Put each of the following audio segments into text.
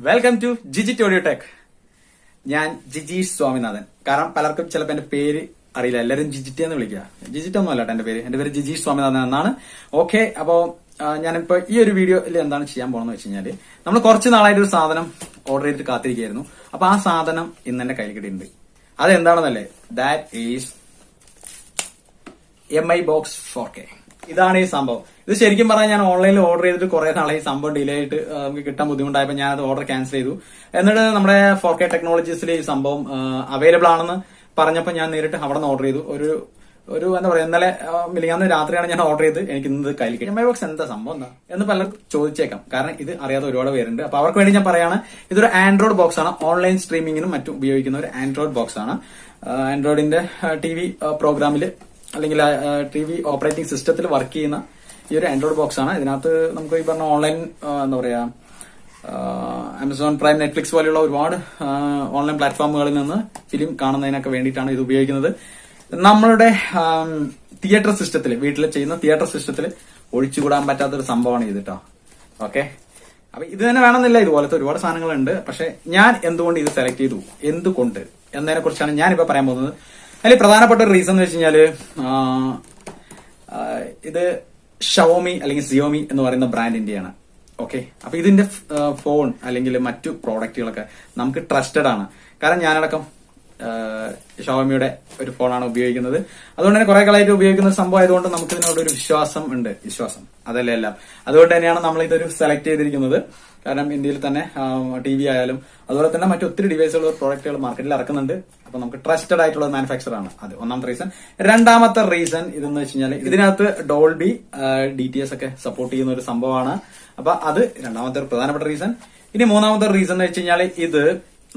Welcome to Jijith audio tech. ഞാൻ ജിജീഷ് സ്വാമിനാഥൻ. കാരണം പലർക്കും ചിലപ്പോൾ എന്റെ പേര് അറിയില്ല, എല്ലാവരും ജിജിറ്റ് എന്ന് വിളിക്കുക. ജിജിറ്റ് ഒന്നും അല്ല എന്റെ പേര് ജിജീഷ് സ്വാമിനാഥൻ എന്നാണ്. ഓക്കെ, അപ്പോ ഞാനിപ്പോ ഈ ഒരു വീഡിയോയിൽ എന്താണ് ചെയ്യാൻ പോണെന്ന് വെച്ച് കഴിഞ്ഞാല്, നമ്മൾ കുറച്ച് നാളായിട്ട് ഒരു സാധനം ഓർഡർ ചെയ്തിട്ട് കാത്തിരിക്കുകയായിരുന്നു. അപ്പൊ ആ സാധനം ഇന്ന് എന്റെ കയ്യിൽ കിട്ടിയിട്ടുണ്ട്. അതെന്താണെന്നല്ലേ, that is MI box 4K. ഇതാണ് ഈ സംഭവം. ഇത് ശരിക്കും പറഞ്ഞാൽ ഞാൻ ഓൺലൈനിൽ ഓർഡർ ചെയ്തിട്ട് കുറെ നാളായി സംഭവം ഡിലേ ആയിട്ട് നമുക്ക് കിട്ടാൻ ബുദ്ധിമുട്ടായപ്പോൾ ഞാൻ അത് ഓർഡർ ക്യാൻസൽ ചെയ്തു. എന്നിട്ട് നമ്മുടെ 4K ടെക്നോളജീസിൽ ഈ സംഭവം അവൈലബിൾ ആണെന്ന് പറഞ്ഞപ്പോൾ ഞാൻ നേരിട്ട് അവിടെ നിന്ന് ഓർഡർ ചെയ്തു. ഒരു എന്താ പറയാ, ഇന്നലെ മിനിഞ്ഞാന്ന് രാത്രിയാണ് ഞാൻ ഓർഡർ ചെയ്ത് എനിക്ക് ഇന്ന് കയ്യിൽ കിട്ടി. MI ബോക്സ് എന്താ സംഭവം എന്താ എന്ന് പലർക്കും ചോദിച്ചേക്കാം, കാരണം ഇത് അറിയാതെ ഒരുപാട് പേരുണ്ട്. അപ്പൊ അവർക്ക് വേണ്ടി ഞാൻ പറയാണ്, ഇതൊരു ആൻഡ്രോയിഡ് ബോക്സ് ആണ്. ഓൺലൈൻ സ്ട്രീമിങ്ങിനും മറ്റും ഉപയോഗിക്കുന്ന ഒരു ആൻഡ്രോയിഡ് ബോക്സ് ആണ്. ആൻഡ്രോയിഡിന്റെ TV പ്രോഗ്രാമില് അല്ലെങ്കിൽ TV ഓപ്പറേറ്റിംഗ് സിസ്റ്റത്തിൽ വർക്ക് ചെയ്യുന്ന ഈ ഒരു ആൻഡ്രോയിഡ് ബോക്സ് ആണ്. ഇതിനകത്ത് നമുക്ക് ഈ പറഞ്ഞ ഓൺലൈൻ എന്താ പറയാ, ആമസോൺ പ്രൈം, നെറ്റ്ഫ്ലിക്സ് പോലെയുള്ള ഒരുപാട് ഓൺലൈൻ പ്ലാറ്റ്ഫോമുകളിൽ നിന്ന് ഫിലിം കാണുന്നതിനൊക്കെ വേണ്ടിയിട്ടാണ് ഇത് ഉപയോഗിക്കുന്നത്. നമ്മളുടെ തിയേറ്റർ സിസ്റ്റത്തിൽ, വീട്ടിൽ ചെയ്യുന്ന തിയേറ്റർ സിസ്റ്റത്തിൽ ഒഴിച്ചുകൂടാൻ പറ്റാത്തൊരു സംഭവമാണ് ഇത് കേട്ടോ. ഓക്കെ, അപ്പൊ ഇത് തന്നെ വേണമെന്നില്ല, ഇതുപോലത്തെ ഒരുപാട് സാധനങ്ങളുണ്ട്. പക്ഷെ ഞാൻ എന്തുകൊണ്ട് ഇത് സെലക്ട് ചെയ്തു, എന്തുകൊണ്ട് എന്നതിനെ കുറിച്ചാണ് ഞാനിപ്പോ പറയാൻ പോകുന്നത്. അതിൽ പ്രധാനപ്പെട്ട ഒരു റീസൺ എന്ന് വെച്ച് കഴിഞ്ഞാല്, ഇത് ഷവോമി അല്ലെങ്കിൽ സിയോമി എന്ന് പറയുന്ന ബ്രാൻഡിന്റെയാണ്. ഓക്കെ, അപ്പൊ ഇതിന്റെ ഫോൺ അല്ലെങ്കിൽ മറ്റു പ്രോഡക്റ്റുകളൊക്കെ നമുക്ക് ട്രസ്റ്റഡ് ആണ്. കാരണം ഞാനടക്കം ഷവോമിയുടെ ഒരു ഫോണാണ് ഉപയോഗിക്കുന്നത്. അതുകൊണ്ട് തന്നെ കുറെ കാലമായിട്ട് ഉപയോഗിക്കുന്ന സംഭവം ആയതുകൊണ്ട് നമുക്ക് ഇതിനോട് ഒരു വിശ്വാസം ഉണ്ട്. അതല്ലേ എല്ലാം. അതുകൊണ്ട് തന്നെയാണ് നമ്മൾ ഇതൊരു സെലക്ട് ചെയ്തിരിക്കുന്നത്. കാരണം ഇന്ത്യയിൽ തന്നെ TV ആയാലും അതുപോലെ തന്നെ മറ്റൊത്തിരി ഡിവൈസുകൾ, പ്രോഡക്റ്റുകൾ മാർക്കറ്റിൽ ഇറക്കുന്നുണ്ട്. അപ്പൊ നമുക്ക് ട്രസ്റ്റഡ് ആയിട്ടുള്ള മാനുഫാക്ചർ ആണ്. അത് ഒന്നാമത്തെ റീസൺ. രണ്ടാമത്തെ റീസൺ ഇതെന്ന് വെച്ച് കഴിഞ്ഞാൽ, ഇതിനകത്ത് Dolby DTS ഒക്കെ സപ്പോർട്ട് ചെയ്യുന്ന ഒരു സംഭവമാണ്. അപ്പൊ അത് രണ്ടാമത്തെ ഒരു പ്രധാനപ്പെട്ട റീസൺ. ഇനി മൂന്നാമത്തെ റീസൺ എന്ന് വെച്ച് കഴിഞ്ഞാൽ, ഇത്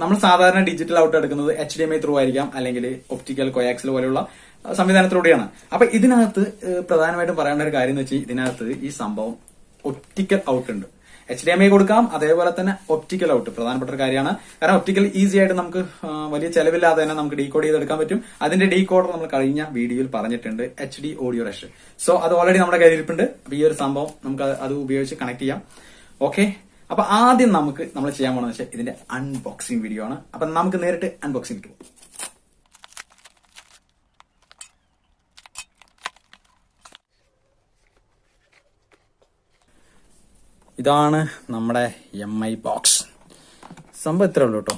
നമ്മൾ സാധാരണ ഡിജിറ്റൽ ഔട്ട് എടുക്കുന്നത് HDMI ത്രൂ ആയിരിക്കാം, അല്ലെങ്കിൽ ഒപ്റ്റിക്കൽ കോയാക്സിൽ പോലെയുള്ള സംവിധാനത്തിലൂടെയാണ്. അപ്പൊ ഇതിനകത്ത് പ്രധാനമായിട്ടും പറയേണ്ട ഒരു കാര്യം എന്ന് വെച്ചാൽ, ഇതിനകത്ത് ഈ സംഭവം ഒപ്റ്റിക്കൽ ഔട്ട് ഉണ്ട്. HDMI കൊടുക്കാം, അതേപോലെ തന്നെ ഒപ്റ്റിക്കൽ ഔട്ട് പ്രധാനപ്പെട്ട ഒരു കാര്യമാണ്. കാരണം ഒപ്റ്റിക്കൽ ഈസി ആയിട്ട് നമുക്ക് വലിയ ചെലവില്ലാതെ തന്നെ നമുക്ക് ഡീകോഡ് ചെയ്തെടുക്കാൻ പറ്റും. അതിന്റെ ഡീകോഡർ നമ്മൾ കഴിഞ്ഞ വീഡിയോയിൽ പറഞ്ഞിട്ടുണ്ട്, HD ഓഡിയോ റഷ്. സോ അത് ഓൾറെഡി നമ്മുടെ കയ്യിലിരിപ്പുണ്ട്. അപ്പൊ ഈ ഒരു സംഭവം നമുക്ക് അത് ഉപയോഗിച്ച് കണക്ട് ചെയ്യാം. ഓക്കെ, അപ്പൊ ആദ്യം നമ്മൾ ചെയ്യാൻ പോകുന്നത് വെച്ചാൽ ഇതിന്റെ അൺബോക്സിംഗ് വീഡിയോ ആണ്. അപ്പൊ നമുക്ക് നേരിട്ട് അൺബോക്സിംഗ് പോകും. ഇതാണ് നമ്മുടെ MI ബോക്സ്. സംഭവം ഇത്രേ ഉള്ളൂ കേട്ടോ,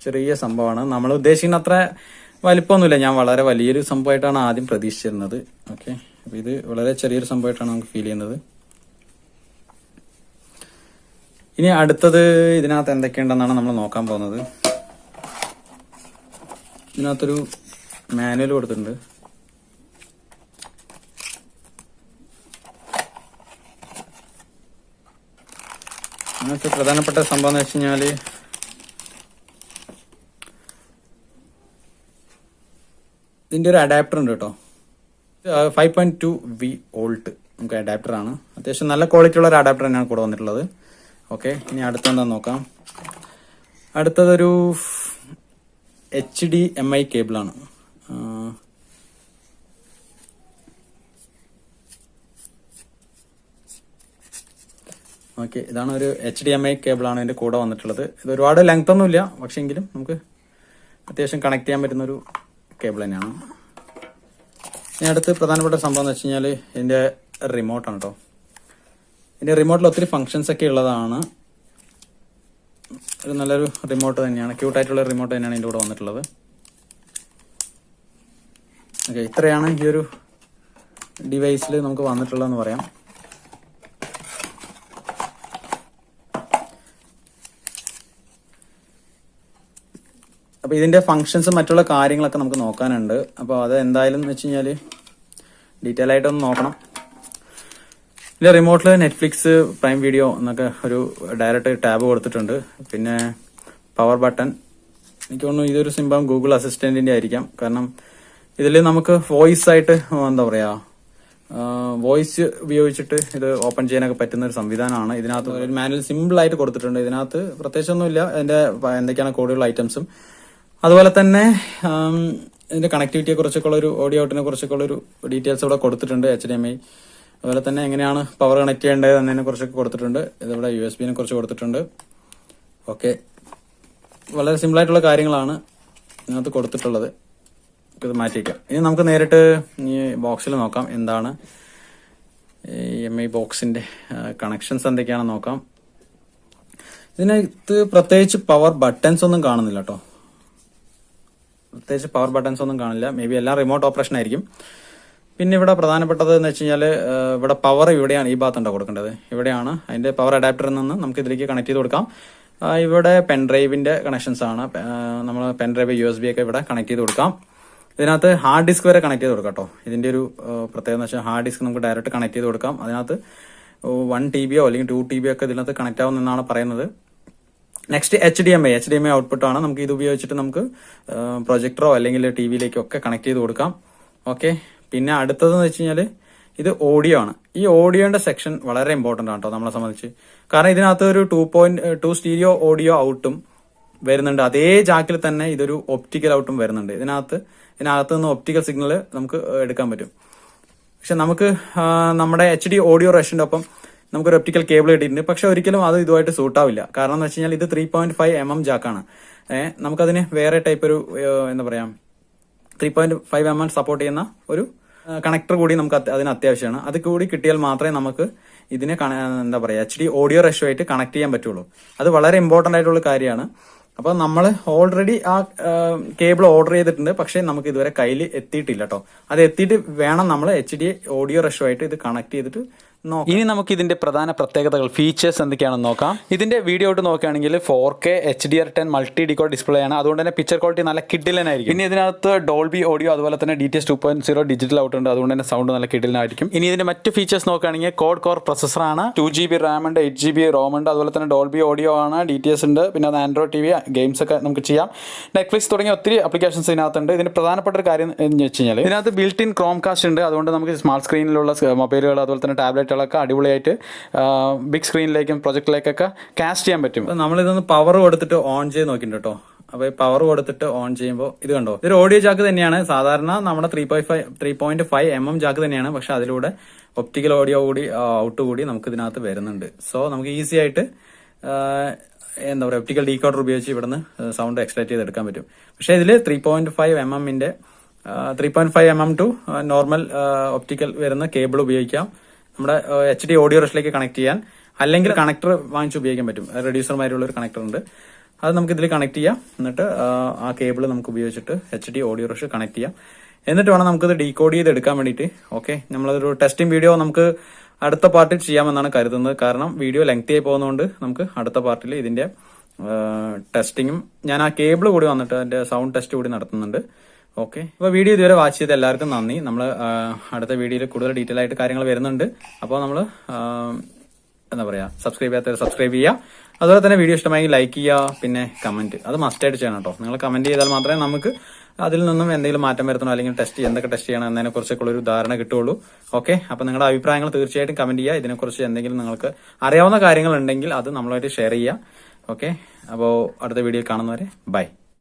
ചെറിയ സംഭവമാണ്. നമ്മൾ ഉദ്ദേശിക്കുന്ന അത്ര വലിപ്പമൊന്നുമില്ല. ഞാൻ വളരെ വലിയൊരു സംഭവമായിട്ടാണ് ആദ്യം പ്രതീക്ഷിച്ചിരുന്നത്. ഓക്കെ, അപ്പൊ ഇത് വളരെ ചെറിയൊരു സംഭവമായിട്ടാണ് നമുക്ക് ഫീൽ ചെയ്യുന്നത്. ഇനി അടുത്തത് ഇതിനകത്ത് എന്തൊക്കെയുണ്ടെന്നാണ് നമ്മൾ നോക്കാൻ പോകുന്നത്. ഇതിനകത്തൊരു മാനുവൽ കൊടുത്തിട്ടുണ്ട്. അങ്ങനത്തെ പ്രധാനപ്പെട്ട സംഭവം എന്ന് വെച്ച് കഴിഞ്ഞാല്, ഇതിന്റെ ഒരു അഡാപ്റ്റർ ഉണ്ട് കേട്ടോ. 5.2 വോൾട്ട് നമുക്ക് അഡാപ്റ്റർ ആണ്. അത്യാവശ്യം നല്ല ക്വാളിറ്റി ഉള്ള ഒരു അഡാപ്റ്റർ തന്നെയാണ് കൂടെ വന്നിട്ടുള്ളത്. ഓക്കെ, ഇനി അടുത്തെന്താന്ന് നോക്കാം. അടുത്തതൊരു HDMI കേബിളാണ്. ഓക്കെ, ഇതാണ് ഒരു HDMI കേബിളാണ് ഇതിന്റെ കൂടെ വന്നിട്ടുള്ളത്. ഇത് ഒരുപാട് ലെങ്ത് ഒന്നുമില്ല, പക്ഷെ എങ്കിലും നമുക്ക് അത്യാവശ്യം കണക്ട് ചെയ്യാൻ പറ്റുന്ന ഒരു കേബിൾ തന്നെയാണ്. ഇനി അടുത്ത് പ്രധാനപ്പെട്ട സംഭവം എന്ന് വെച്ച് കഴിഞ്ഞാൽ, ഇതിന്റെ റിമോട്ടാണ് കേട്ടോ. ഇതിന്റെ റിമോട്ടിൽ ഒത്തിരി ഫങ്ഷൻസ് ഒക്കെ ഉള്ളതാണ്. ഒരു നല്ലൊരു റിമോട്ട് തന്നെയാണ്, ക്യൂട്ടായിട്ടുള്ള റിമോട്ട് തന്നെയാണ് ഇതിന്റെ കൂടെ വന്നിട്ടുള്ളത്. ഓക്കെ, ഇത്രയാണ് ഈ ഒരു ഡിവൈസിൽ നമുക്ക് വന്നിട്ടുള്ളതെന്ന് പറയാം. അപ്പൊ ഇതിന്റെ ഫങ്ഷൻസും മറ്റുള്ള കാര്യങ്ങളൊക്കെ നമുക്ക് നോക്കാനുണ്ട്. അപ്പോൾ അത് എന്തായാലും വെച്ച് കഴിഞ്ഞാല് ഡീറ്റെയിൽ ആയിട്ടൊന്ന് നോക്കണം. ഇതിന്റെ റിമോട്ടിൽ നെറ്റ്ഫ്ലിക്സ്, പ്രൈം വീഡിയോ എന്നൊക്കെ ഒരു ഡയറക്റ്റ് ടാബ് കൊടുത്തിട്ടുണ്ട്. പിന്നെ പവർ ബട്ടൺ. എനിക്ക് തോന്നുന്നു ഇതൊരു സിമ്പം ഗൂഗിൾ അസിസ്റ്റന്റിന്റെ ആയിരിക്കാം. കാരണം ഇതിൽ നമുക്ക് വോയിസ് ആയിട്ട് എന്താ പറയാ, വോയിസ് ഉപയോഗിച്ചിട്ട് ഇത് ഓപ്പൺ ചെയ്യാനൊക്കെ പറ്റുന്ന ഒരു സംവിധാനമാണ്. ഇതിനകത്ത് ഒരു മാനുവൽ സിമ്പിൾ ആയിട്ട് കൊടുത്തിട്ടുണ്ട്. ഇതിനകത്ത് പ്രത്യേകിച്ചൊന്നുമില്ല. അതിന്റെ എന്തൊക്കെയാണ് കോഡുള്ള ഐറ്റംസും, അതുപോലെ തന്നെ ഇതിന്റെ കണക്ടിവിറ്റിയെ കുറിച്ചൊക്കെ ഉള്ള ഒരു, ഓഡിയോ ഔട്ടിനെ കുറിച്ചൊക്കെ ഉള്ള ഒരു ഡീറ്റെയിൽസ് ഇവിടെ കൊടുത്തിട്ടുണ്ട്. HDMI, അതുപോലെ തന്നെ എങ്ങനെയാണ് പവർ കണക്ട് ചെയ്യേണ്ടത് എന്നതിനെ കുറിച്ചൊക്കെ കൊടുത്തിട്ടുണ്ട്. ഇതിവിടെ USB കുറിച്ച് കൊടുത്തിട്ടുണ്ട്. ഓക്കെ, വളരെ സിമ്പിളായിട്ടുള്ള കാര്യങ്ങളാണ് ഇതിനകത്ത് കൊടുത്തിട്ടുള്ളത്. ഇത് മാറ്റിവെക്കാം. ഇനി നമുക്ക് നേരിട്ട് ഈ ബോക്സിൽ നോക്കാം എന്താണ് EMI ബോക്സിന്റെ കണക്ഷൻസ് എന്തൊക്കെയാണെന്ന് നോക്കാം. ഇതിനകത്ത് പ്രത്യേകിച്ച് പവർ ബട്ടൺസ് ഒന്നും കാണുന്നില്ല കേട്ടോ. പ്രത്യേകിച്ച് പവർ ബട്ടൺസ് ഒന്നും കാണില്ല. മേ ബി എല്ലാം റിമോട്ട് ഓപ്പറേഷൻ ആയിരിക്കും. പിന്നെ ഇവിടെ പ്രധാനപ്പെട്ടത് എന്ന് വെച്ച് കഴിഞ്ഞാൽ ഇവിടെ പവർ ഇവിടെയാണ്, ഈ ഭാഗത്തുണ്ടോ കൊടുക്കേണ്ടത്, ഇവിടെയാണ്. അതിന്റെ പവർ അഡാപ്റ്ററിൽ നിന്ന് നമുക്ക് ഇതിലേക്ക് കണക്ട് ചെയ്ത് കൊടുക്കാം. ഇവിടെ പെൻഡ്രൈവിന്റെ കണക്ഷൻസ് ആണ്. നമ്മൾ പെൻഡ്രൈവ് USB ഒക്കെ ഇവിടെ കണക്ട് ചെയ്ത് കൊടുക്കാം. ഇതിനകത്ത് ഹാർഡ് ഡിസ്ക് വരെ കണക്ട് ചെയ്ത് കൊടുക്കാം കേട്ടോ. ഇതിന്റെ ഒരു പ്രത്യേകത എന്ന് വെച്ചാൽ ഹാർഡ് ഡിസ്ക് നമുക്ക് ഡയറക്റ്റ് കണക്ട് ചെയ്ത് കൊടുക്കാം. അതിനകത്ത് 1 TB അല്ലെങ്കിൽ 2 TB ഒക്കെ ഇതിനകത്ത് കണക്ട് ആവുമെന്നാണ് പറയുന്നത്. നെക്സ്റ്റ് HDMI ഔട്ട്പുട്ട് ആണ്. നമുക്ക് ഇത് ഉപയോഗിച്ചിട്ട് നമുക്ക് പ്രൊജക്ടറോ അല്ലെങ്കിൽ ടിവിയിലേക്കോ ഒക്കെ കണക്ട് ചെയ്ത് കൊടുക്കാം. ഓക്കെ, പിന്നെ അടുത്തതെന്ന് വെച്ച് കഴിഞ്ഞാൽ ഇത് ഓഡിയോ ആണ്. ഈ ഓഡിയോന്റെ സെക്ഷൻ വളരെ ഇമ്പോർട്ടന്റ് ആണ് കേട്ടോ നമ്മളെ സംബന്ധിച്ച്. കാരണം ഇതിനകത്ത് ഒരു 2.2 സ്റ്റീരിയോ ഓഡിയോ ഔട്ടും വരുന്നുണ്ട്. അതേ ജാക്കിൽ തന്നെ ഇതൊരു ഒപ്റ്റിക്കൽ ഔട്ടും വരുന്നുണ്ട്. ഇതിനകത്ത് നിന്ന് ഒപ്റ്റിക്കൽ സിഗ്നൽ നമുക്ക് എടുക്കാൻ പറ്റും. പക്ഷെ നമുക്ക് നമ്മുടെ HD ഓഡിയോ റഷിന്റെ ഒപ്പം നമുക്കൊരു ഒപ്റ്റിക്കൽ കേബിൾ കിട്ടിയിട്ടുണ്ട്. പക്ഷെ ഒരിക്കലും അത് ഇതുമായിട്ട് സൂട്ടാവില്ല. കാരണം എന്ന് വെച്ച് കഴിഞ്ഞാൽ ഇത് 3.5 mm ജാക്കാണ്. നമുക്കതിന് വേറെ ടൈപ്പ് ഒരു എന്താ പറയാ 3.5 mm സപ്പോർട്ട് ചെയ്യുന്ന ഒരു കണക്ടർ കൂടി നമുക്ക് അതിന് അത്യാവശ്യമാണ്. അത് കൂടി കിട്ടിയാൽ മാത്രമേ നമുക്ക് ഇതിനെ എന്താ പറയാ HD ഓഡിയോ റഷ് ആയിട്ട് കണക്ട് ചെയ്യാൻ പറ്റുള്ളൂ. അത് വളരെ ഇമ്പോർട്ടന്റ് ആയിട്ടുള്ള കാര്യമാണ്. അപ്പൊ നമ്മൾ ഓൾറെഡി ആ കേബിൾ ഓർഡർ ചെയ്തിട്ടുണ്ട്. പക്ഷെ നമുക്ക് ഇതുവരെ കയ്യിൽ എത്തിയിട്ടില്ല കേട്ടോ. അത് എത്തിയിട്ട് വേണം നമ്മൾ HD ഓഡിയോ റഷ് ആയിട്ട് ഇത് കണക്ട് ചെയ്തിട്ട് നോക്കാം. ഇനി നമുക്ക് ഇതിന്റെ പ്രധാന പ്രത്യേകതകൾ, ഫീച്ചേഴ്സ് എന്തൊക്കെയാണെന്ന് നോക്കാം. ഇതിന്റെ വീഡിയോ ആയിട്ട് നോക്കുകയാണെങ്കിൽ 4K HDR10 multi discord display ആണ്. അതുകൊണ്ട് തന്നെ പിക്ചർ ക്വാളിറ്റി നല്ല കിഡിലനായിരിക്കും. പിന്നെ ഇതിനകത്ത് ഡോൾബി ഓഡിയോ അതുപോലെ തന്നെ DTS 2.0 ഡിജിറ്റൽ ഔട്ട് ഉണ്ട്. അതുകൊണ്ട് തന്നെ സൗണ്ട് നല്ല കിഡിലനായിരിക്കും. ഇനി ഇതിന്റെ മറ്റ് ഫീച്ചേഴ്സ് നോക്കുകയാണെങ്കിൽ ക്വാഡ് കോർ പ്രൊസസർ ആണ്. 2GB RAM ഉണ്ട്, 8GB ROM ഉണ്ട്. അതുപോലെ തന്നെ ഡോൾബി ഓഡിയോ ആണ്, DTS ഉണ്ട്. പിന്നെ അത് ആൻഡ്രോയിഡ് TV ഗെയിംസ് ഒക്കെ നമുക്ക് ചെയ്യാം. നെറ്റ്ഫ്ലിക്സ് തുടങ്ങിയ ഒത്തിരി ആപ്ലിക്കേഷൻസ് ഇതിനകത്തുണ്ട്. ഇതിന് പ്രധാനപ്പെട്ട ഒരു കാര്യം എന്ന് വെച്ച് കഴിഞ്ഞാൽ ഇതിനകത്ത് ബിൽറ്റ് ഇൻ ക്രോംകാസ്റ്റ് ഉണ്ട്. അതുകൊണ്ട് നമുക്ക് സ്മാർട്ട് സ്ക്രീനിലുള്ള മൊബൈലുകൾ അതുപോലെ തന്നെ ടാബ്ലറ്റുകളൊക്കെ അടിപൊളിയായിട്ട് ബിഗ് സ്ക്രീനിലേക്കും പ്രൊജക്ടിലേക്കൊക്കെ കാസ്റ്റ് ചെയ്യാൻ പറ്റും. നമ്മളിതൊന്ന് പവർ കൊടുത്തിട്ട് ഓൺ ചെയ്ത് നോക്കിയിട്ടുണ്ട് കേട്ടോ. അപ്പൊ ഈ പവർ കൊടുത്തിട്ട് ഓൺ ചെയ്യുമ്പോൾ ഇത് കണ്ടോ, ഇതൊരു ഓഡിയോ ജാക്ക് തന്നെയാണ്. സാധാരണ നമ്മുടെ 3.5 mm ജാക്ക് തന്നെയാണ്. പക്ഷെ അതിലൂടെ ഒപ്റ്റിക്കൽ ഓഡിയോ കൂടി ഔട്ട് കൂടി നമുക്ക് ഇതിനകത്ത് വരുന്നുണ്ട്. സോ നമുക്ക് ഈസി ആയിട്ട് എന്താ പറയുക ഒപ്റ്റിക്കൽ ഡീകോഡർ ഉപയോഗിച്ച് ഇവിടുന്ന് സൗണ്ട് എക്സ്ട്രാക്ട് ചെയ്ത് എടുക്കാൻ പറ്റും. പക്ഷെ ഇതിൽ 3.5 mm ടു നോർമൽ ഒപ്റ്റിക്കൽ വരുന്ന കേബിൾ ഉപയോഗിക്കാം നമ്മുടെ HD ഓഡിയോ റഷിലേക്ക് കണക്ട് ചെയ്യാൻ. അല്ലെങ്കിൽ കണക്ടർ വാങ്ങിച്ച് ഉപയോഗിക്കാൻ പറ്റും. റെഡ്യൂസർമാരുള്ള ഒരു കണക്ടർ ഉണ്ട്. അത് നമുക്ക് ഇതിൽ കണക്ട് ചെയ്യാം. എന്നിട്ട് ആ കേബിൾ നമുക്ക് ഉപയോഗിച്ചിട്ട് HD ഓഡിയോ റഷ് കണക്ട് ചെയ്യാം. എന്നിട്ട് വേണം നമുക്കിത് ഡീകോഡ് ചെയ്ത് എടുക്കാൻ വേണ്ടിയിട്ട്. ഓക്കെ, നമ്മളൊരു ടെസ്റ്റിംഗ് വീഡിയോ നമുക്ക് അടുത്ത പാർട്ടിൽ ചെയ്യാമെന്നാണ് കരുതുന്നത്. കാരണം വീഡിയോ ലെങ്തി ആയി പോകുന്നതുകൊണ്ട് നമുക്ക് അടുത്ത പാർട്ടിൽ ഇതിന്റെ ടെസ്റ്റിങ്ങും ഞാൻ ആ കേബിൾ കൂടി വന്നിട്ട് അതിന്റെ സൗണ്ട് ടെസ്റ്റ് കൂടി നടത്തുന്നുണ്ട്. ഓക്കെ, അപ്പൊ വീഡിയോ ഇതുവരെ വാച്ച് ചെയ്ത് എല്ലാവർക്കും നന്ദി. നമ്മൾ അടുത്ത വീഡിയോയിൽ കൂടുതൽ ഡീറ്റെയിൽ ആയിട്ട് കാര്യങ്ങൾ വരുന്നുണ്ട്. അപ്പോൾ നമ്മൾ എന്താ പറയാ സബ്സ്ക്രൈബ് ചെയ്യാത്തവർ സബ്സ്ക്രൈബ് ചെയ്യുക. അതുപോലെ തന്നെ വീഡിയോ ഇഷ്ടമായെങ്കിൽ ലൈക്ക് ചെയ്യുക. പിന്നെ കമന്റ് അത് മസ്റ്റായിട്ട് ചെയ്യണം കേട്ടോ. നിങ്ങൾ കമന്റ് ചെയ്താൽ മാത്രമേ നമുക്ക് അതിൽ നിന്നും എന്തെങ്കിലും മാറ്റം വരുത്തണോ അല്ലെങ്കിൽ എന്തൊക്കെ ടെസ്റ്റ് ചെയ്യണം എന്നതിനെ കുറിച്ചൊക്കെ ഒരു ധാരണ കിട്ടുള്ളൂ. ഓക്കെ, അപ്പൊ നിങ്ങളുടെ അഭിപ്രായങ്ങൾ തീർച്ചയായിട്ടും കമന്റ് ചെയ്യുക. ഇതിനെക്കുറിച്ച് എന്തെങ്കിലും നിങ്ങൾക്ക് അറിയാവുന്ന കാര്യങ്ങൾ ഉണ്ടെങ്കിൽ അത് നമ്മളുമായിട്ട് ഷെയർ ചെയ്യുക. ഓക്കെ, അപ്പോൾ അടുത്ത വീഡിയോയിൽ കാണുന്നവരെ ബൈ.